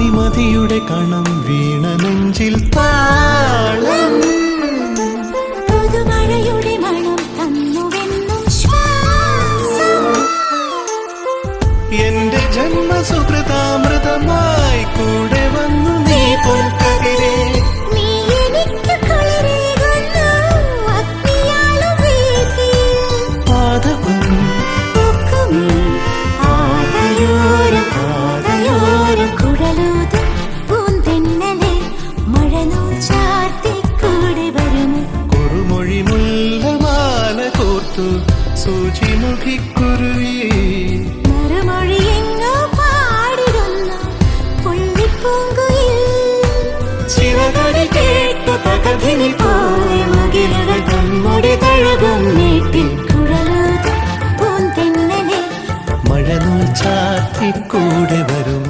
മണിമതിയുടെ കണം വീണ നെഞ്ചിൽ താളം പുതുമഴയുടെ മണം തന്നുവെന്നും ശ്വാസം എന്റെ ജന്മസുകൃതാമൃതമായി കൂടെ വന്നു നീ പൊൽക്കതിരെ നീ എനിക്ക് കുളിരേകുന്നു അഗ്നിയാളും വീഥിയിൽ പാദപം പൂക്കുമീ ആദയോരം കുഴലൂതും പൂന്തെന്നലെ മഴനൂൽ ചാർത്തി കൂടെ വരുമോ കുറുമൊഴി മുല്ലമാല കോർത്തു സൂചിമുഖിക്കുരുവി മറുമൊഴി എങ്ങോ പാടിടുന്നു പുള്ളിപ്പൂങ്കുയിൽ ചിറകടി കേട്ട തകതിനി പോലെ മുകിലുകൾ തമ്മുടെ തഴുകും നീട്ടിൽ കുഴലൂതും പൂന്തെന്നലെ മഴനൂൽ ചാർത്തി കൂടെ വരും